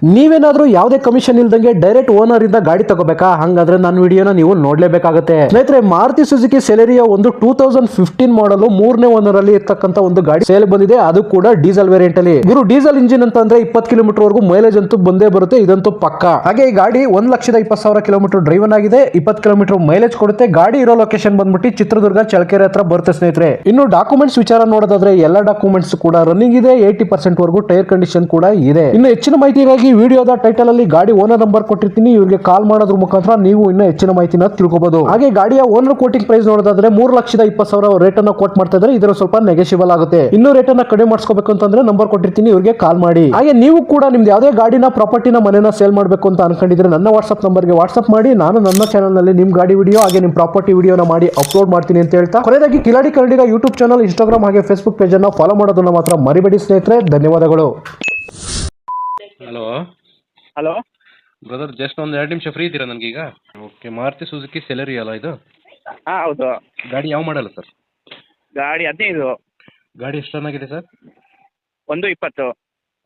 ನೀವೇನಾದ್ರೂ ಯಾವುದೇ ಕಮಿಷನ್ ಇಲ್ದಂಗೆ ಡೈರೆಕ್ಟ್ ಓನರ್ ಇಂದ ಗಾಡಿ ತಗೋಬೇಕಾ? ಹಂಗಾದ್ರೆ ನನ್ನ ವಿಡಿಯೋನ ನೀವು ನೋಡ್ಲೇಬೇಕಾಗುತ್ತೆ ಸ್ನೇಹಿತರೆ. ಮಾರುತಿ ಸುಜುಕಿ ಸೆಲೆರಿಯೋ ಒಂದು 2015 ಮಾಡಲು 3ನೇ ಓನರ್ ಅಲ್ಲಿ ಇರ್ತಕ್ಕಂತ ಒಂದು ಗಾಡಿ ಸೇಲ್ ಬಂದಿದೆ. ಅದು ಕೂಡ ಡೀಸೆಲ್ ವೇರಿಯಂಟ್ ಅಲ್ಲಿ. ಗುರು ಡೀಸೆಲ್ ಇಂಜಿನ್ ಅಂತ ಅಂದ್ರೆ 20 ಕಿಲೋಮೀಟರ್ ವರೆಗೂ ಮೈಲೇಜ್ ಅಂತೂ ಬಂದೇ ಬರುತ್ತೆ, ಇದಂತೂ ಪಕ್ಕ. ಹಾಗೆ ಈ ಗಾಡಿ 1,20,000 ಕಿಲೋಮೀಟರ್ ಡ್ರೈವನ್ ಆಗಿದೆ, 20 ಕಿಲೋಮೀಟರ್ ಮೈಲೇಜ್ ಕೊಡುತ್ತೆ. ಗಾಡಿ ಇರೋ ಲೊಕೇಶನ್ ಬಂದ್ಬಿಟ್ಟು ಚಿತ್ರದುರ್ಗ ಚಳ್ಳಕೆರೆ ಹತ್ರ ಬರುತ್ತೆ ಸ್ನೇಹಿತರೆ. ಇನ್ನು ಡಾಕ್ಯುಮೆಂಟ್ಸ್ ವಿಚಾರ ನೋಡೋದಾದ್ರೆ ಎಲ್ಲ ಡಾಕ್ಯುಮೆಂಟ್ಸ್ ಕೂಡ ರನ್ನಿಂಗ್ ಇದೆ, 80% ವರೆಗೂ ಟೈರ್ ಕಂಡೀಷನ್ ಕೂಡ ಇದೆ. ಇನ್ನು ಹೆಚ್ಚಿನ ಮಾಹಿತಿಗಾಗಿ ವಿಡಿಯೋದ ಟೈಟಲ್ ಅಲ್ಲಿ ಗಾಡಿ ಓನರ್ ನಂಬರ್ ಕೊಟ್ಟಿರ್ತೀನಿ, ಇವ್ರಿಗೆ ಕಾಲ್ ಮಾಡೋದ್ರ ಮುಖಾಂತರ ನೀವು ಇನ್ನೂ ಹೆಚ್ಚಿನ ಮಾಹಿತಿನ ತಿಳ್ಕೋಬಹುದು. ಹಾಗೆ ಗಾಡಿಯ ಓನರ್ ಕೋಟಿಂಗ್ ಪ್ರೈಸ್ ನೋಡೋದಾದ್ರೆ 3,20,000 ರೇಟ್ ಅನ್ನ ಕೋಟ್ ಮಾಡ್ತಾ ಇದ್ದಾರೆ. ಇದರ ಸ್ವಲ್ಪ ನೆಗೆಷಿಬಲ್ ಆಗುತ್ತೆ. ಇನ್ನೂ ರೇಟ್ ಅನ್ನ ಕಡಿಮೆ ಮಾಡಿಸ್ಕೋಬೇಕು ಅಂತಂದ್ರೆ ನಂಬರ್ ಕೊಟ್ಟಿರ್ತೀನಿ, ಇವ್ರಿಗೆ ಕಾಲ್ ಮಾಡಿ. ಹಾಗೆ ನೀವು ಕೂಡ ನಿಮ್ದು ಯಾವುದೇ ಗಾಡಿನ ಪ್ರಾಪರ್ಟಿನ ಮನೆನ ಸೇಲ್ ಮಾಡಬೇಕು ಅಂತ ಅನ್ಕೊಂಡಿದ್ರೆ ನನ್ನ ವಾಟ್ಸ್ಆಪ್ ನಂಬರ್ಗೆ ವಾಟ್ಸ್ಆಪ್ ಮಾಡಿ. ನಾನು ನನ್ನ ಚಾನಲ್ ನಲ್ಲಿ ನಿಮ್ ಗಾಡಿ ವಿಡಿಯೋ ಹಾಗೆ ನಿಮ್ ಪ್ರಾಪರ್ಟಿ ವಿಡಿಯೋನ ಮಾಡಿ ಅಪ್ಲೋಡ್ ಮಾಡ್ತೀನಿ ಅಂತ ಹೇಳ್ತಾ, ಕೊನೆಯದಾಗಿ ಕಿಲಾಡಿ ಕನ್ನಡಿಗ ಯೂಟ್ಯೂಬ್ ಚಾನಲ್, ಇನ್ಸ್ಟಾಗ್ರಾಮ್ ಹಾಗೆ ಫೇಸ್ಬುಕ್ ಪೇಜ್ ಅನ್ನ ಫಾಲೋ ಮಾಡೋದನ್ನ ಮಾತ್ರ ಮರಿಬೇಡಿ ಸ್ನೇಹಿತರೆ. ಧನ್ಯವಾದಗಳು. ಹಲೋ ಹಲೋ ಬ್ರದರ್, ಜಸ್ಟ್ ಒಂದು 2 ನಿಮಿಷ ಫ್ರೀ ಇದ್ದೀರಾ ನನಗೀಗ? ಓಕೆ, ಮಾರುತಿ ಸುಜುಕಿ ಸೆಲೆರಿಯೋ ಅಲ್ಲ ಇದು? ಹಾಂ ಹೌದು. ಗಾಡಿ ಯಾವ ಮಾಡಲ್ಲ ಸರ್? ಗಾಡಿ 15. ಗಾಡಿ ಎಷ್ಟು ರನ್ ಆಗಿದೆ ಸರ್? 1:20.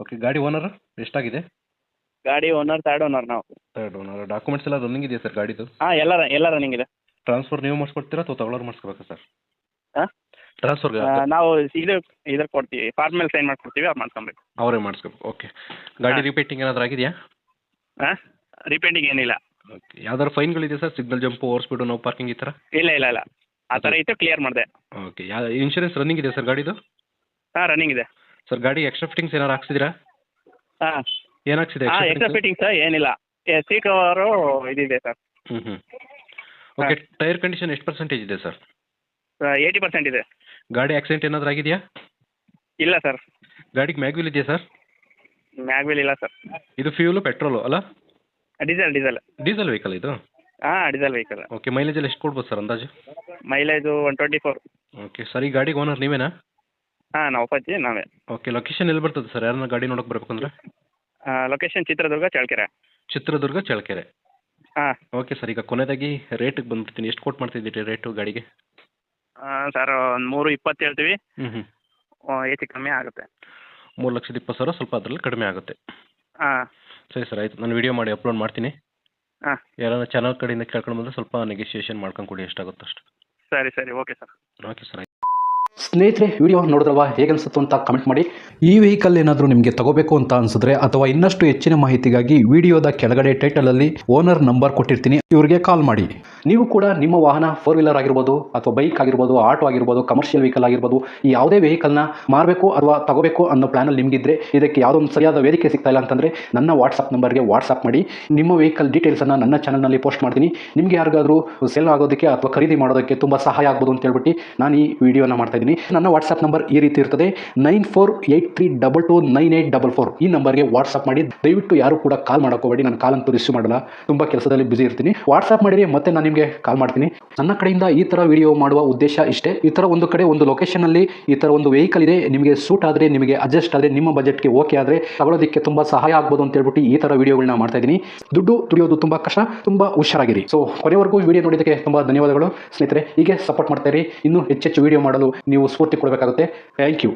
ಓಕೆ, ಗಾಡಿ ಓನರ್ ಎಷ್ಟಾಗಿದೆ? ಗಾಡಿ ಓನರ್ ಥರ್ಡ್ ಓನರ್ ನಾವು. Third owner. ಡಾಕ್ಯುಮೆಂಟ್ಸ್ ಎಲ್ಲ ರನ್ನಿಂಗ್ ಇದೆಯಾ ಸರ್ ಗಾಡಿದು? ಹಾಂ ಎಲ್ಲ ರನ್ನಿಂಗ್ ಇದೆ. ಟ್ರಾನ್ಸ್ಫರ್ ನೀವು ಮಾಡಿಸ್ಕೊಡ್ತೀರಾ ಅಥವಾ ತಗೊಳ್ಳೋರು ಮಾಡಿಸ್ಕೋಬೇಕಾ ಸರ್? ಹಾಂ, ಟ್ರಾನ್ಸ್ಫರ್ಗೆ ನಾವು ಇದ್ರ ಕೊಡ್ತೀವಿ, ಫಾರ್ಮ್ ಮೇಲೆ ಸೈನ್ ಮಾಡ್ಕೊಡ್ತೀವಿ, ಅವ್ರು ಮಾಡ್ಕೊಬೇಕು. ಅವರೇ ಮಾಡಿಸ್ಕೋಬೇಕು. ಓಕೆ, ಗಾಡಿ ರಿಪೇಟಿಂಗ್ ಏನಾದರೂ ಆಗಿದೆಯಾ? ಹಾಂ, ರಿಪೇಂಟಿಂಗ್ ಏನಿಲ್ಲ. ಓಕೆ, ಯಾವ್ದಾದ್ರು ಫೈನ್ಗಳಿದೆ sir? Signal jump, over speed, no parking ಈ ಥರ? ಇಲ್ಲ ಆ ಥರ ಇತ್ತು, ಕ್ಲಿಯರ್ ಮಾಡಿದೆ. ಓಕೆ, ಇನ್ಶೂರೆನ್ಸ್ ರನ್ನಿಂಗ್ ಇದೆ ಸರ್ ಗಾಡಿದು? ಹಾಂ, ರನ್ನಿಂಗ್ ಇದೆ ಸರ್. ಗಾಡಿ ಎಕ್ಸ್ಟ್ರಾ ಫಿಟ್ಟಿಂಗ್ಸ್ ಏನಾರು ಹಾಕ್ಸಿದ್ದೀರಾ? ಹಾಂ ಏನು ಹಾಕ್ಸಿದೆ? ಹಾಂ, ಎಕ್ಸ್ಟ್ರಾ ಫಿಟ್ಟಿಂಗ್ಸ್ ಏನಿಲ್ಲ. ಸೀಟ್ ಕವರು ಇದಿದೆ ಸರ್. ಹ್ಞೂ. ಓಕೆ, ಟೈರ್ ಕಂಡೀಷನ್ ಎಷ್ಟು ಪರ್ಸೆಂಟೇಜ್ ಇದೆ ಸರ್? 80% ಇದೆ. ಗಾಡಿ ಆಕ್ಸಿಡೆಂಟ್ ಏನಾದರೂ ಆಗಿದೆಯಾ? ಇಲ್ಲ ಸರ್. ಗಾಡಿಗೆ ಮ್ಯಾಗ್ವಿಲ್ ಇದೆಯಾ ಸರ್? ಮ್ಯಾಗ್ವಿಲ್ ಇಲ್ಲ ಸರ್. ಇದು ಫ್ಯೂಲು ಪೆಟ್ರೋಲು ಅಲ್ಲ? ಡೀಸೆಲ್ ವೆಹಿಕಲ್ ಇದು? ಹಾಂ, ಡೀಸೆಲ್ ವೆಹಿಕಲ್. ಓಕೆ, ಮೈಲೇಜಲ್ಲಿ ಎಷ್ಟು ಕೊಡ್ಬೋದು ಸರ್ ಅಂದಾಜು? ಮೈಲೇಜು 124. ಓಕೆ ಸರ್, ಈ ಗಾಡಿಗೆ ಓನರ್ ನೀವೇನಾ? ಹಾಂ, ನಾವು ಅಪ್ಪಾಜಿ ನಾವೇ. ಓಕೆ, ಲೊಕೇಶನ್ ಎಲ್ಲಿ ಬರ್ತದೆ ಸರ್? ಯಾರನ್ನ ಗಾಡಿ ನೋಡೋಕೆ ಬರ್ಬೇಕಂದ್ರೆ? ಲೊಕೇಶನ್ ಚಿತ್ರದುರ್ಗ ಚಳ್ಳಕೆರೆ. ಚಿತ್ರದುರ್ಗ ಚಳ್ಳಕೆರೆ. ಹಾಂ. ಓಕೆ ಸರ್, ಈಗ ಕೊನೆಯದಾಗಿ ರೇಟಿಗೆ ಬಂದ್ಬಿಡ್ತೀನಿ. ಎಷ್ಟು ಕೊಟ್ಟು ಮಾಡ್ತಿದ್ದೀರಿ ರೇಟು ಗಾಡಿಗೆ? ಸರ್ ಒಂದು 3:20 ಹೇಳ್ತೀವಿ. ಹ್ಞೂ. ಹೆಚ್ಚು ಕಮ್ಮಿ ಆಗುತ್ತೆ. 3,20,000 ಸ್ವಲ್ಪ ಅದರಲ್ಲಿ ಕಡಿಮೆ ಆಗುತ್ತೆ. ಹಾಂ. ಸರಿ ಸರ್, ಆಯಿತು. ನಾನು ವಿಡಿಯೋ ಮಾಡಿ ಅಪ್ಲೋಡ್ ಮಾಡ್ತೀನಿ. ಹಾಂ. ಯಾರಾದ್ರೂ ಚಾನಲ್ ಕಡೆಯಿಂದ ಕೇಳ್ಕೊಂಡು ಬಂದರೆ ಸ್ವಲ್ಪ ನೆಗೋಷಿಯೇಷನ್ ಮಾಡ್ಕೊಂಡು ಕೊಡಿ, ಎಷ್ಟಾಗುತ್ತೋ ಅಷ್ಟು. ಸರಿ ಓಕೆ ಸರ್. ಓಕೆ ಸರ್, ಆಯ್ತು. ಸ್ನೇಹಿತರೆ, ವಿಡಿಯೋ ನೋಡಿದ್ರಲ್ವಾ, ಹೇಗನ್ಸುತ್ತೋ ಅಂತ ಕಮೆಂಟ್ ಮಾಡಿ. ಈ ವೆಹಿಕಲ್ ಏನಾದರೂ ನಿಮಗೆ ತಗೋಬೇಕು ಅಂತ ಅನ್ಸಿದ್ರೆ ಅಥವಾ ಇನ್ನಷ್ಟು ಹೆಚ್ಚಿನ ಮಾಹಿತಿಗಾಗಿ ವಿಡಿಯೋದ ಕೆಳಗಡೆ ಟೈಟಲಲ್ಲಿ ಓನರ್ ನಂಬರ್ ಕೊಟ್ಟಿರ್ತೀನಿ, ಇವರಿಗೆ ಕಾಲ್ ಮಾಡಿ. ನೀವು ಕೂಡ ನಿಮ್ಮ ವಾಹನ 4 ವೀಲರ್ ಆಗಿರ್ಬೋದು ಅಥವಾ ಬೈಕ್ ಆಗಿರ್ಬೋದು, ಆಟೋ ಆಗಿರ್ಬೋದು, ಕಮರ್ಷಿಯಲ್ ವೆಹಿಕಲ್ ಆಗಿರ್ಬೋದು, ಈ ಯಾವುದೇ ವೆಹಿಕಲ್ನ ಮಾರಬೇಕು ಅಥವಾ ತಗೋಬೇಕು ಅನ್ನೋ ಪ್ಲಾನಲ್ಲಿ ನಿಮಗಿದ್ರೆ, ಇದಕ್ಕೆ ಯಾವುದೋ ಒಂದು ಸರಿಯಾದ ವೇದಿಕೆ ಸಿಗ್ತಾ ಇಲ್ಲ ಅಂತಂದರೆ ನನ್ನ ವಾಟ್ಸಪ್ ನಂಬರ್ಗೆ ವಾಟ್ಸಪ್ ಮಾಡಿ. ನಿಮ್ಮ ವೆಹಿಕಲ್ ಡೀಟೇಲ್ಸನ್ನು ನನ್ನ ಚಾನಲ್ನಲ್ಲಿ ಪೋಸ್ಟ್ ಮಾಡ್ತೀನಿ. ನಿಮಗೆ ಯಾರಿಗಾದರೂ ಸೇಲ್ ಆಗೋದಕ್ಕೆ ಅಥವಾ ಖರೀದಿ ಮಾಡೋದಕ್ಕೆ ತುಂಬ ಸಹಾಯ ಆಗ್ಬೋದು ಅಂತ ಹೇಳ್ಬಿಟ್ಟು ನಾನು ಈ ವಿಡಿಯೋನ ಮಾಡ್ತಾ ಇದ್ದೀನಿ. ನನ್ನ ವಾಟ್ಸಪ್ ನಂಬರ್ ಈ ರೀತಿ ಇರ್ತದೆ, 9483229844. ಈ ನಂಬರ್ಗೆ ವಾಟ್ಸಪ್ ಮಾಡಿ. ದಯವಿಟ್ಟು ಯಾರು ಕೂಡ ಕಾಲ್ ಮಾಡೋಕೋಬೇಡಿ, ನಾನು ಕಾಲ್ ಅಂತೂ ರಿಸೀವ್ ಮಾಡಲ್ಲ, ತುಂಬ ಕೆಲಸದಲ್ಲಿ ಬಿಸಿ ಇರ್ತೀನಿ. ವಾಟ್ಸಪ್ ಮಾಡಿರಿ, ಮತ್ತೆ ನಾನು ನಿಮಗೆ ಕಾಲ್ ಮಾಡ್ತೀನಿ. ನನ್ನ ಕಡೆಯಿಂದ ಈ ಥರ ವಿಡಿಯೋ ಮಾಡುವ ಉದ್ದೇಶ ಇಷ್ಟೇ. ಈ ಥರ ಒಂದು ಕಡೆ ಒಂದು ಲೊಕೇಶನಲ್ಲಿ ಈ ಥರ ಒಂದು ವೆಹಿಕಲ್ ಇದೆ, ನಿಮಗೆ ಸೂಟ್ ಆದರೆ, ನಿಮಗೆ ಅಡ್ಜಸ್ಟ್ ಆದರೆ, ನಿಮ್ಮ ಬಜೆಟ್ಗೆ ಓಕೆ ಆದರೆ ತಗೊಳ್ಳೋದಕ್ಕೆ ತುಂಬ ಸಹಾಯ ಆಗ್ಬೋದು ಅಂತ ಹೇಳ್ಬಿಟ್ಟು ಈ ಥರ ವಿಡಿಯೋಗಳನ್ನ ಮಾಡ್ತಾ ಇದ್ದೀನಿ. ದುಡ್ಡು ದುಡಿಯೋದು ತುಂಬ ಕಷ್ಟ, ತುಂಬ ಹುಷಾರಾಗಿರಿ. ಸೊ ಕೊನೆವರೆಗೂ ವಿಡಿಯೋ ನೋಡಿದ್ದಕ್ಕೆ ತುಂಬ ಧನ್ಯವಾದಗಳು ಸ್ನೇಹಿತರೆ. ಹೀಗೆ ಸಪೋರ್ಟ್ ಮಾಡ್ತಾ ಇರಿ. ಇನ್ನೂ ಹೆಚ್ಚೆಚ್ಚು ವಿಡಿಯೋ ಮಾಡಲು ನೀವು ಸ್ಫೂರ್ತಿ ಕೊಡಬೇಕಾಗುತ್ತೆ. Thank you.